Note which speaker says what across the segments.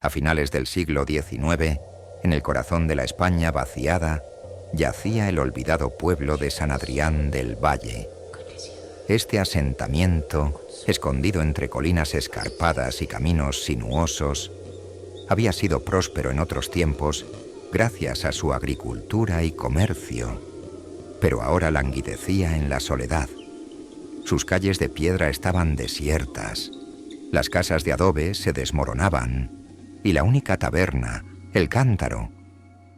Speaker 1: A finales del siglo XIX, en el corazón de la España vaciada, yacía el olvidado pueblo de San Adrián del Valle. Este asentamiento, escondido entre colinas escarpadas y caminos sinuosos, había sido próspero en otros tiempos gracias a su agricultura y comercio, pero ahora languidecía en la soledad. Sus calles de piedra estaban desiertas, las casas de adobe se desmoronaban, y la única taberna, el Cántaro,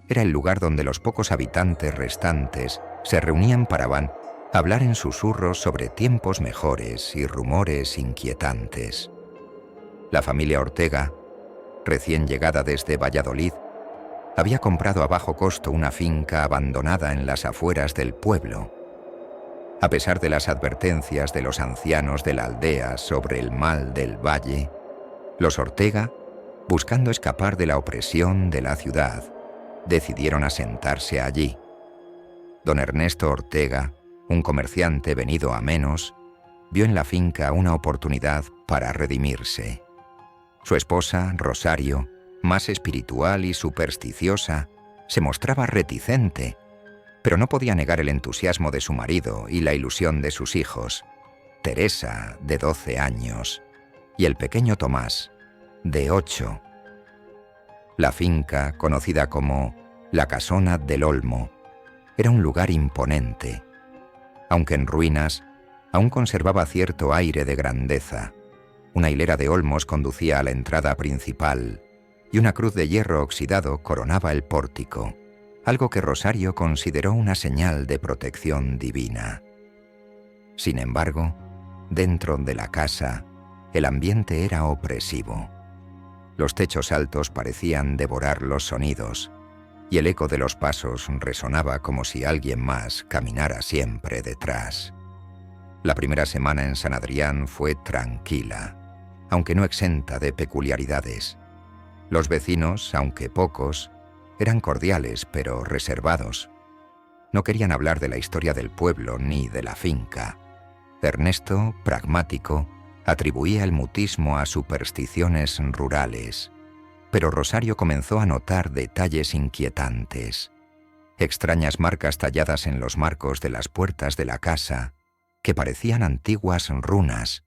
Speaker 1: era el lugar donde los pocos habitantes restantes se reunían para hablar en susurros sobre tiempos mejores y rumores inquietantes. La familia Ortega, recién llegada desde Valladolid, había comprado a bajo costo una finca abandonada en las afueras del pueblo. A pesar de las advertencias de los ancianos de la aldea sobre el mal del valle, los Ortega, buscando escapar de la opresión de la ciudad, decidieron asentarse allí. Don Ernesto Ortega, un comerciante venido a menos, vio en la finca una oportunidad para redimirse. Su esposa, Rosario, más espiritual y supersticiosa, se mostraba reticente, pero no podía negar el entusiasmo de su marido y la ilusión de sus hijos, Teresa, de 12 años, y el pequeño Tomás, de 8. La finca, conocida como la Casona del Olmo, era un lugar imponente. Aunque en ruinas, aún conservaba cierto aire de grandeza. Una hilera de olmos conducía a la entrada principal, y una cruz de hierro oxidado coronaba el pórtico, algo que Rosario consideró una señal de protección divina. Sin embargo, dentro de la casa, el ambiente era opresivo. Los techos altos parecían devorar los sonidos, y el eco de los pasos resonaba como si alguien más caminara siempre detrás. La primera semana en San Adrián fue tranquila, aunque no exenta de peculiaridades. Los vecinos, aunque pocos, eran cordiales pero reservados. No querían hablar de la historia del pueblo ni de la finca. Ernesto, pragmático, atribuía el mutismo a supersticiones rurales, pero Rosario comenzó a notar detalles inquietantes, extrañas marcas talladas en los marcos de las puertas de la casa, que parecían antiguas runas,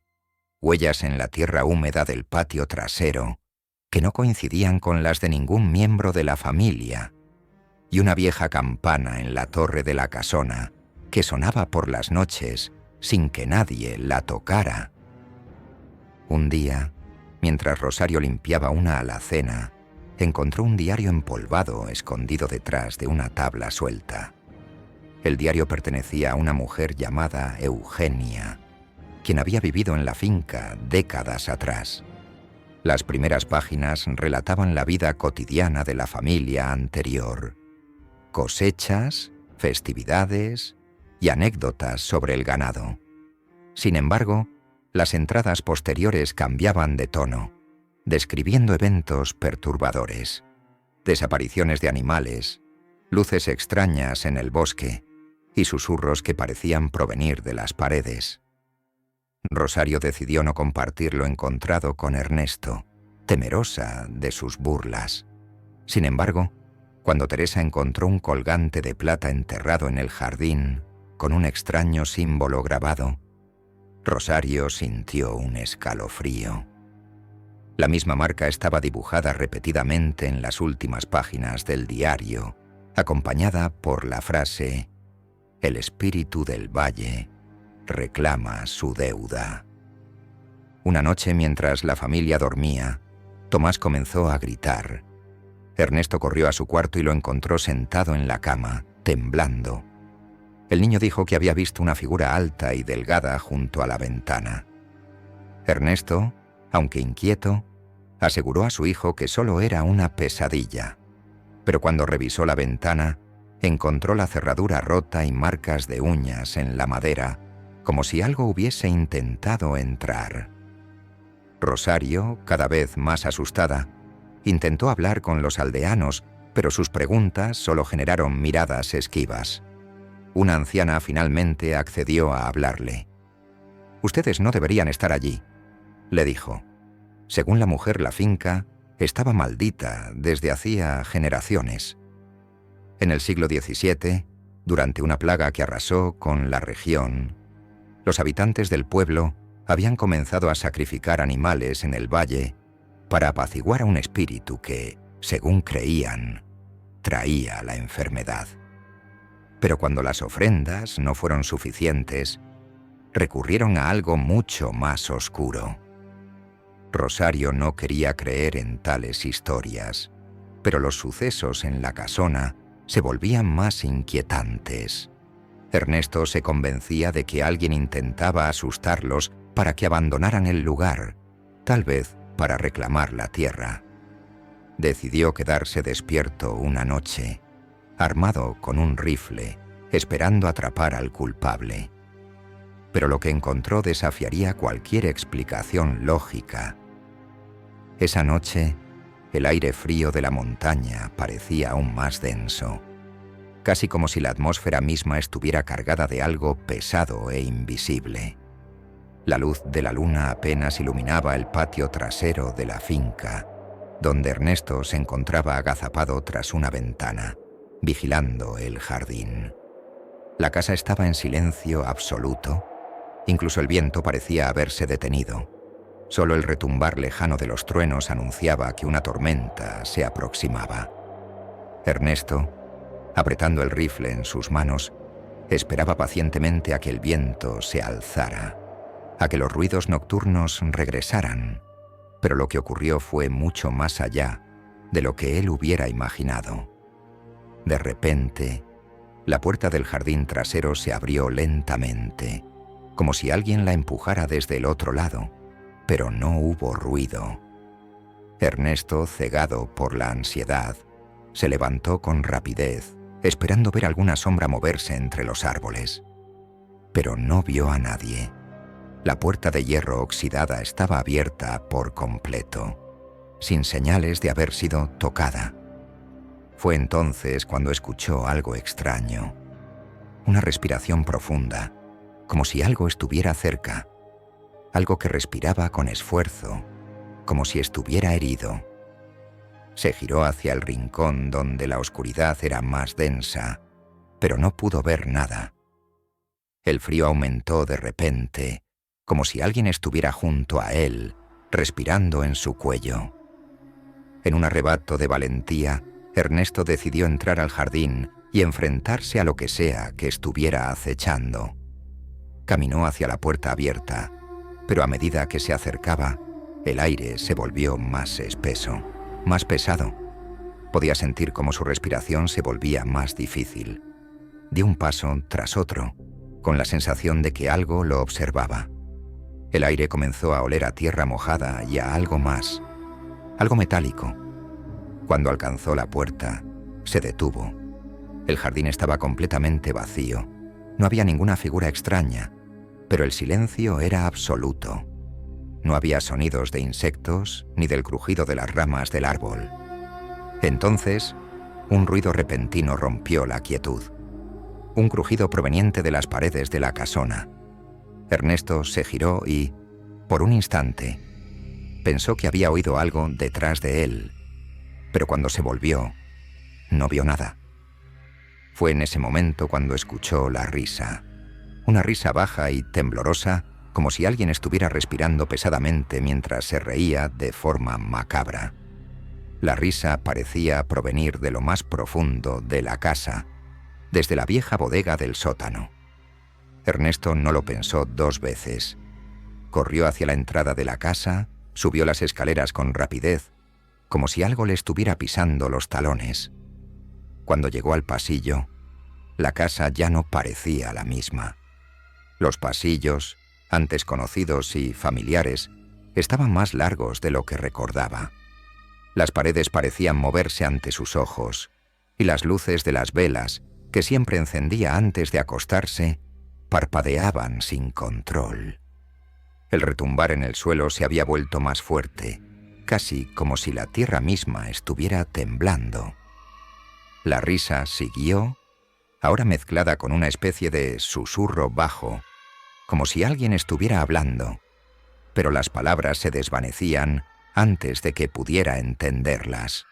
Speaker 1: huellas en la tierra húmeda del patio trasero, que no coincidían con las de ningún miembro de la familia, y una vieja campana en la torre de la casona, que sonaba por las noches sin que nadie la tocara. Un día, mientras Rosario limpiaba una alacena, encontró un diario empolvado escondido detrás de una tabla suelta. El diario pertenecía a una mujer llamada Eugenia, quien había vivido en la finca décadas atrás. Las primeras páginas relataban la vida cotidiana de la familia anterior, cosechas, festividades y anécdotas sobre el ganado. Sin embargo, las entradas posteriores cambiaban de tono, describiendo eventos perturbadores, desapariciones de animales, luces extrañas en el bosque y susurros que parecían provenir de las paredes. Rosario decidió no compartir lo encontrado con Ernesto, temerosa de sus burlas. Sin embargo, cuando Teresa encontró un colgante de plata enterrado en el jardín con un extraño símbolo grabado, Rosario sintió un escalofrío. La misma marca estaba dibujada repetidamente en las últimas páginas del diario, acompañada por la frase: «El espíritu del valle reclama su deuda». Una noche, mientras la familia dormía, Tomás comenzó a gritar. Ernesto corrió a su cuarto y lo encontró sentado en la cama, temblando. El niño dijo que había visto una figura alta y delgada junto a la ventana. Ernesto, aunque inquieto, aseguró a su hijo que solo era una pesadilla, pero cuando revisó la ventana, encontró la cerradura rota y marcas de uñas en la madera, como si algo hubiese intentado entrar. Rosario, cada vez más asustada, intentó hablar con los aldeanos, pero sus preguntas solo generaron miradas esquivas. Una anciana finalmente accedió a hablarle. «Ustedes no deberían estar allí», le dijo. Según la mujer, la finca estaba maldita desde hacía generaciones. En el siglo XVII, durante una plaga que arrasó con la región, los habitantes del pueblo habían comenzado a sacrificar animales en el valle para apaciguar a un espíritu que, según creían, traía la enfermedad. Pero cuando las ofrendas no fueron suficientes, recurrieron a algo mucho más oscuro. Rosario no quería creer en tales historias, pero los sucesos en la casona se volvían más inquietantes. Ernesto se convencía de que alguien intentaba asustarlos para que abandonaran el lugar, tal vez para reclamar la tierra. Decidió quedarse despierto una noche, armado con un rifle, esperando atrapar al culpable. Pero lo que encontró desafiaría cualquier explicación lógica. Esa noche, el aire frío de la montaña parecía aún más denso, casi como si la atmósfera misma estuviera cargada de algo pesado e invisible. La luz de la luna apenas iluminaba el patio trasero de la finca, donde Ernesto se encontraba agazapado tras una ventana, vigilando el jardín. La casa estaba en silencio absoluto, incluso el viento parecía haberse detenido. Solo el retumbar lejano de los truenos anunciaba que una tormenta se aproximaba. Ernesto, apretando el rifle en sus manos, esperaba pacientemente a que el viento se alzara, a que los ruidos nocturnos regresaran, pero lo que ocurrió fue mucho más allá de lo que él hubiera imaginado. De repente, la puerta del jardín trasero se abrió lentamente, como si alguien la empujara desde el otro lado, pero no hubo ruido. Ernesto, cegado por la ansiedad, se levantó con rapidez, esperando ver alguna sombra moverse entre los árboles. Pero no vio a nadie. La puerta de hierro oxidada estaba abierta por completo, sin señales de haber sido tocada. Fue entonces cuando escuchó algo extraño, una respiración profunda, como si algo estuviera cerca, algo que respiraba con esfuerzo, como si estuviera herido. Se giró hacia el rincón donde la oscuridad era más densa, pero no pudo ver nada. El frío aumentó de repente, como si alguien estuviera junto a él, respirando en su cuello. En un arrebato de valentía, Ernesto decidió entrar al jardín y enfrentarse a lo que sea que estuviera acechando. Caminó hacia la puerta abierta, pero a medida que se acercaba, el aire se volvió más espeso, más pesado. Podía sentir cómo su respiración se volvía más difícil. Dio un paso tras otro, con la sensación de que algo lo observaba. El aire comenzó a oler a tierra mojada y a algo más, algo metálico. Cuando alcanzó la puerta, se detuvo. El jardín estaba completamente vacío. No había ninguna figura extraña, pero el silencio era absoluto. No había sonidos de insectos ni del crujido de las ramas del árbol. Entonces, un ruido repentino rompió la quietud. Un crujido proveniente de las paredes de la casona. Ernesto se giró y, por un instante, pensó que había oído algo detrás de él, pero cuando se volvió, no vio nada. Fue en ese momento cuando escuchó la risa, una risa baja y temblorosa, como si alguien estuviera respirando pesadamente mientras se reía de forma macabra. La risa parecía provenir de lo más profundo de la casa, desde la vieja bodega del sótano. Ernesto no lo pensó dos veces. Corrió hacia la entrada de la casa, subió las escaleras con rapidez, como si algo le estuviera pisando los talones. Cuando llegó al pasillo, la casa ya no parecía la misma. Los pasillos, antes conocidos y familiares, estaban más largos de lo que recordaba. Las paredes parecían moverse ante sus ojos, y las luces de las velas, que siempre encendía antes de acostarse, parpadeaban sin control. El retumbar en el suelo se había vuelto más fuerte, casi como si la tierra misma estuviera temblando. La risa siguió, ahora mezclada con una especie de susurro bajo, como si alguien estuviera hablando, pero las palabras se desvanecían antes de que pudiera entenderlas.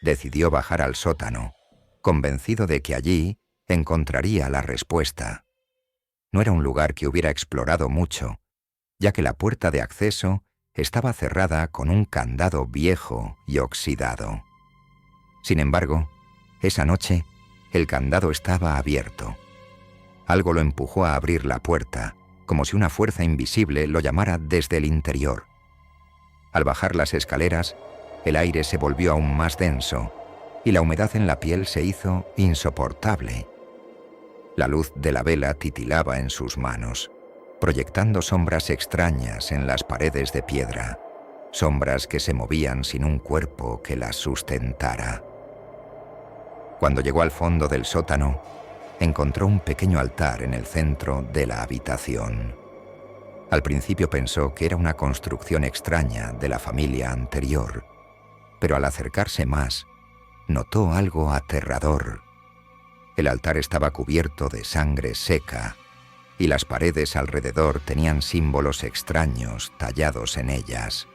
Speaker 1: Decidió bajar al sótano, convencido de que allí encontraría la respuesta. No era un lugar que hubiera explorado mucho, ya que la puerta de acceso estaba cerrada con un candado viejo y oxidado. Sin embargo, esa noche, el candado estaba abierto. Algo lo empujó a abrir la puerta, como si una fuerza invisible lo llamara desde el interior. Al bajar las escaleras, el aire se volvió aún más denso y la humedad en la piel se hizo insoportable. La luz de la vela titilaba en sus manos, proyectando sombras extrañas en las paredes de piedra, sombras que se movían sin un cuerpo que las sustentara. Cuando llegó al fondo del sótano, encontró un pequeño altar en el centro de la habitación. Al principio pensó que era una construcción extraña de la familia anterior, pero al acercarse más, notó algo aterrador. El altar estaba cubierto de sangre seca y las paredes alrededor tenían símbolos extraños tallados en ellas,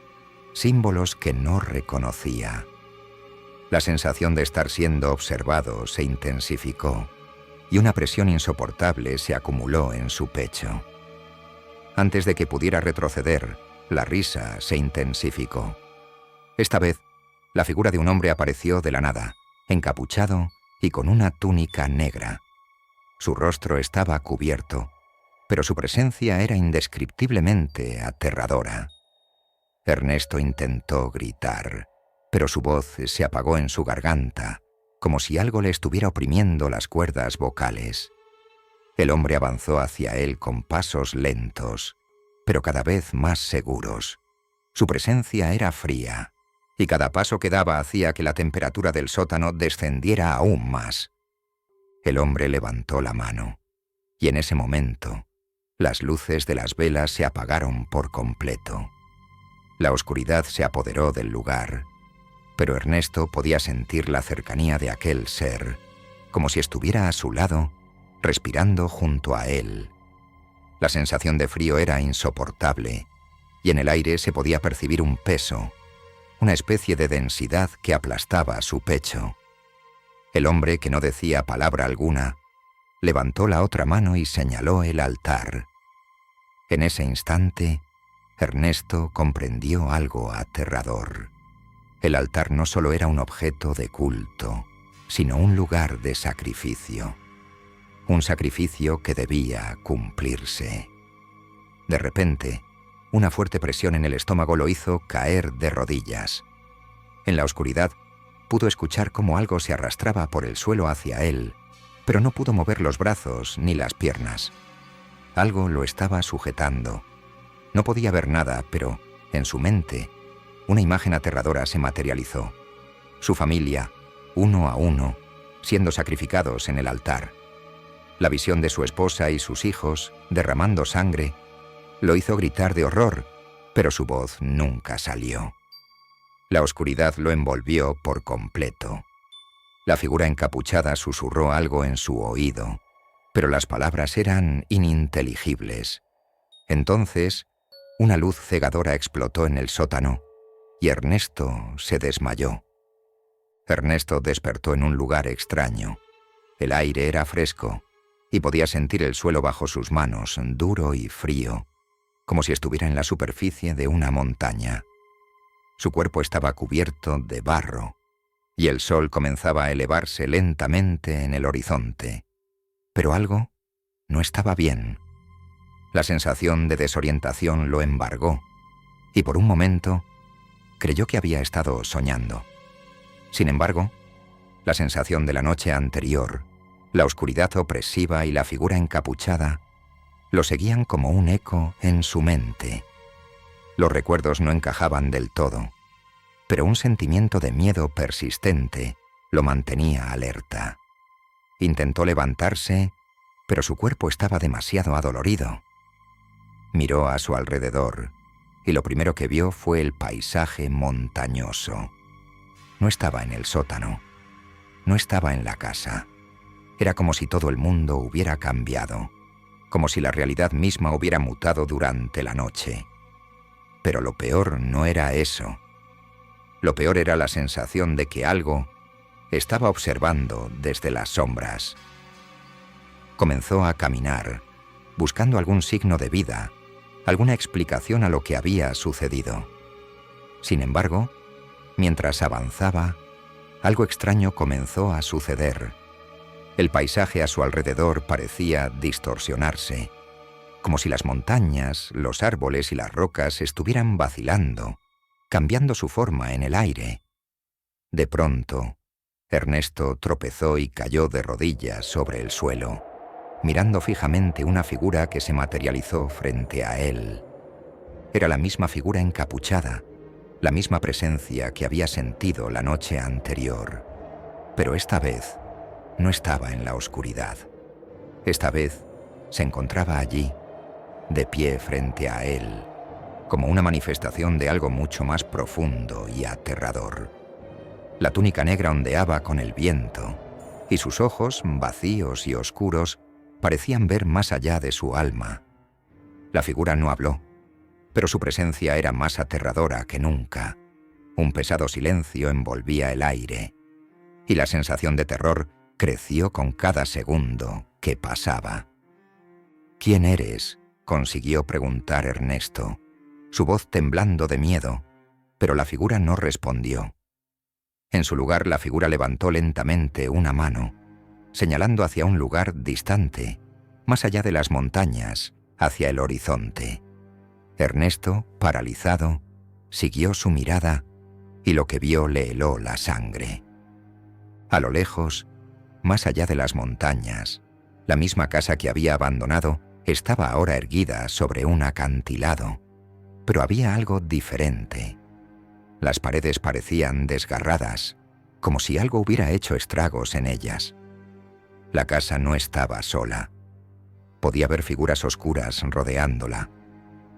Speaker 1: símbolos que no reconocía. La sensación de estar siendo observado se intensificó y una presión insoportable se acumuló en su pecho. Antes de que pudiera retroceder, la risa se intensificó. Esta vez, la figura de un hombre apareció de la nada, encapuchado y con una túnica negra. Su rostro estaba cubierto, pero su presencia era indescriptiblemente aterradora. Ernesto intentó gritar, pero su voz se apagó en su garganta, como si algo le estuviera oprimiendo las cuerdas vocales. El hombre avanzó hacia él con pasos lentos, pero cada vez más seguros. Su presencia era fría, y cada paso que daba hacía que la temperatura del sótano descendiera aún más. El hombre levantó la mano, y en ese momento, las luces de las velas se apagaron por completo. La oscuridad se apoderó del lugar, pero Ernesto podía sentir la cercanía de aquel ser, como si estuviera a su lado, respirando junto a él. La sensación de frío era insoportable, y en el aire se podía percibir un peso, una especie de densidad que aplastaba su pecho. El hombre, que no decía palabra alguna, levantó la otra mano y señaló el altar. En ese instante, Ernesto comprendió algo aterrador. El altar no solo era un objeto de culto, sino un lugar de sacrificio. Un sacrificio que debía cumplirse. De repente, una fuerte presión en el estómago lo hizo caer de rodillas. En la oscuridad, pudo escuchar cómo algo se arrastraba por el suelo hacia él, pero no pudo mover los brazos ni las piernas. Algo lo estaba sujetando. No podía ver nada, pero, en su mente, una imagen aterradora se materializó. Su familia, uno a uno, siendo sacrificados en el altar. La visión de su esposa y sus hijos, derramando sangre, lo hizo gritar de horror, pero su voz nunca salió. La oscuridad lo envolvió por completo. La figura encapuchada susurró algo en su oído, pero las palabras eran ininteligibles. Entonces, una luz cegadora explotó en el sótano y Ernesto se desmayó. Ernesto despertó en un lugar extraño. El aire era fresco y podía sentir el suelo bajo sus manos, duro y frío, como si estuviera en la superficie de una montaña. Su cuerpo estaba cubierto de barro y el sol comenzaba a elevarse lentamente en el horizonte. Pero algo no estaba bien. La sensación de desorientación lo embargó y por un momento creyó que había estado soñando. Sin embargo, la sensación de la noche anterior, la oscuridad opresiva y la figura encapuchada lo seguían como un eco en su mente. Los recuerdos no encajaban del todo, pero un sentimiento de miedo persistente lo mantenía alerta. Intentó levantarse, pero su cuerpo estaba demasiado adolorido. Miró a su alrededor y lo primero que vio fue el paisaje montañoso. No estaba en el sótano, no estaba en la casa. Era como si todo el mundo hubiera cambiado, como si la realidad misma hubiera mutado durante la noche. Pero lo peor no era eso. Lo peor era la sensación de que algo estaba observando desde las sombras. Comenzó a caminar, buscando algún signo de vida, alguna explicación a lo que había sucedido. Sin embargo, mientras avanzaba, algo extraño comenzó a suceder. El paisaje a su alrededor parecía distorsionarse, como si las montañas, los árboles y las rocas estuvieran vacilando, cambiando su forma en el aire. De pronto, Ernesto tropezó y cayó de rodillas sobre el suelo, mirando fijamente una figura que se materializó frente a él. Era la misma figura encapuchada, la misma presencia que había sentido la noche anterior. Pero esta vez no estaba en la oscuridad. Esta vez se encontraba allí, de pie frente a él, como una manifestación de algo mucho más profundo y aterrador. La túnica negra ondeaba con el viento, y sus ojos, vacíos y oscuros, parecían ver más allá de su alma. La figura no habló, pero su presencia era más aterradora que nunca. Un pesado silencio envolvía el aire, y la sensación de terror creció con cada segundo que pasaba. «¿Quién eres?», consiguió preguntar Ernesto, su voz temblando de miedo, pero la figura no respondió. En su lugar, la figura levantó lentamente una mano, señalando hacia un lugar distante, más allá de las montañas, hacia el horizonte. Ernesto, paralizado, siguió su mirada y lo que vio le heló la sangre. A lo lejos, más allá de las montañas, la misma casa que había abandonado estaba ahora erguida sobre un acantilado, pero había algo diferente. Las paredes parecían desgarradas, como si algo hubiera hecho estragos en ellas. La casa no estaba sola. Podía ver figuras oscuras rodeándola,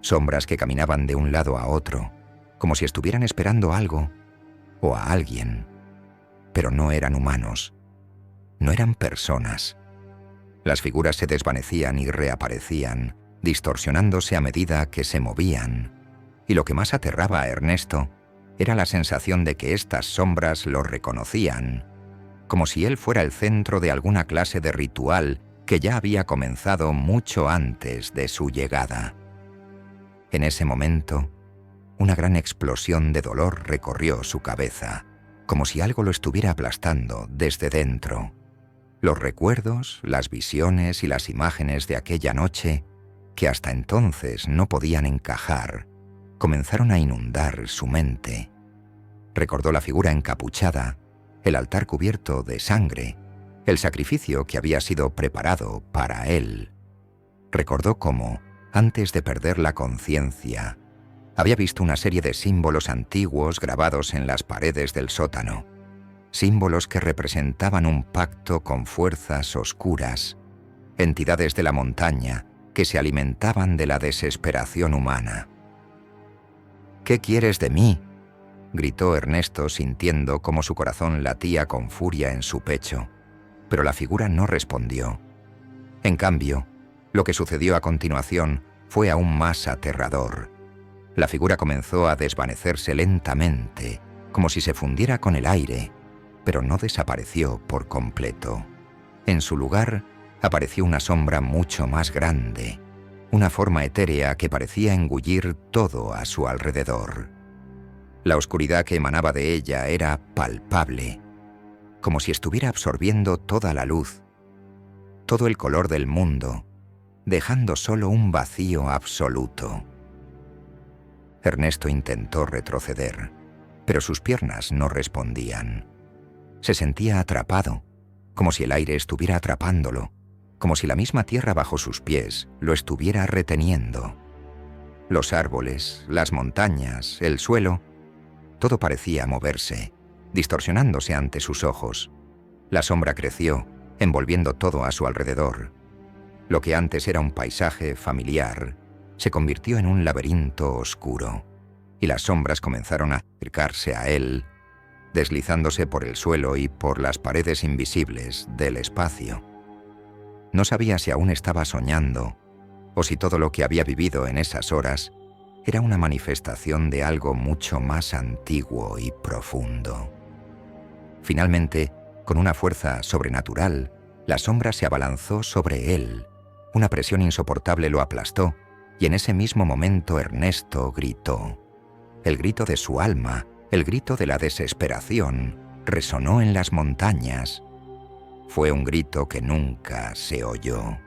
Speaker 1: sombras que caminaban de un lado a otro, como si estuvieran esperando algo o a alguien. Pero no eran humanos, no eran personas. Las figuras se desvanecían y reaparecían, distorsionándose a medida que se movían, y lo que más aterraba a Ernesto era la sensación de que estas sombras lo reconocían, como si él fuera el centro de alguna clase de ritual que ya había comenzado mucho antes de su llegada. En ese momento, una gran explosión de dolor recorrió su cabeza, como si algo lo estuviera aplastando desde dentro. Los recuerdos, las visiones y las imágenes de aquella noche, que hasta entonces no podían encajar, comenzaron a inundar su mente. Recordó la figura encapuchada, el altar cubierto de sangre, el sacrificio que había sido preparado para él. Recordó cómo, antes de perder la conciencia, había visto una serie de símbolos antiguos grabados en las paredes del sótano, símbolos que representaban un pacto con fuerzas oscuras, entidades de la montaña que se alimentaban de la desesperación humana. «¿Qué quieres de mí?», gritó Ernesto, sintiendo cómo su corazón latía con furia en su pecho, pero la figura no respondió. En cambio, lo que sucedió a continuación fue aún más aterrador. La figura comenzó a desvanecerse lentamente, como si se fundiera con el aire, pero no desapareció por completo. En su lugar, apareció una sombra mucho más grande, una forma etérea que parecía engullir todo a su alrededor. La oscuridad que emanaba de ella era palpable, como si estuviera absorbiendo toda la luz, todo el color del mundo, dejando solo un vacío absoluto. Ernesto intentó retroceder, pero sus piernas no respondían. Se sentía atrapado, como si el aire estuviera atrapándolo, como si la misma tierra bajo sus pies lo estuviera reteniendo. Los árboles, las montañas, el suelo, todo parecía moverse, distorsionándose ante sus ojos. La sombra creció, envolviendo todo a su alrededor. Lo que antes era un paisaje familiar se convirtió en un laberinto oscuro, y las sombras comenzaron a acercarse a él, deslizándose por el suelo y por las paredes invisibles del espacio. No sabía si aún estaba soñando, o si todo lo que había vivido en esas horas era una manifestación de algo mucho más antiguo y profundo. Finalmente, con una fuerza sobrenatural, la sombra se abalanzó sobre él. Una presión insoportable lo aplastó, y en ese mismo momento Ernesto gritó. El grito de su alma, el grito de la desesperación, resonó en las montañas. Fue un grito que nunca se oyó.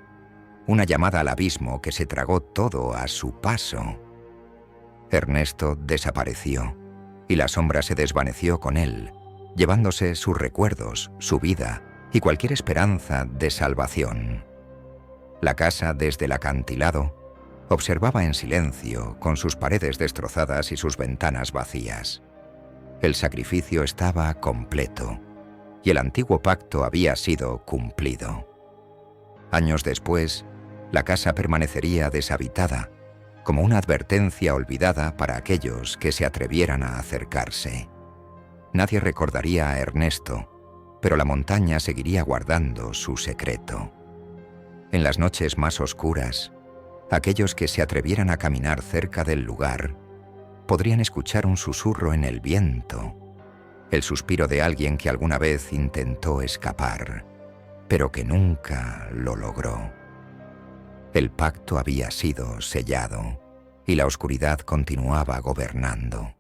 Speaker 1: Una llamada al abismo que se tragó todo a su paso. Ernesto desapareció, y la sombra se desvaneció con él, llevándose sus recuerdos, su vida y cualquier esperanza de salvación. La casa, desde el acantilado, observaba en silencio, con sus paredes destrozadas y sus ventanas vacías. El sacrificio estaba completo, y el antiguo pacto había sido cumplido. Años después, la casa permanecería deshabitada, como una advertencia olvidada para aquellos que se atrevieran a acercarse. Nadie recordaría a Ernesto, pero la montaña seguiría guardando su secreto. En las noches más oscuras, aquellos que se atrevieran a caminar cerca del lugar podrían escuchar un susurro en el viento, el suspiro de alguien que alguna vez intentó escapar, pero que nunca lo logró. El pacto había sido sellado y la oscuridad continuaba gobernando.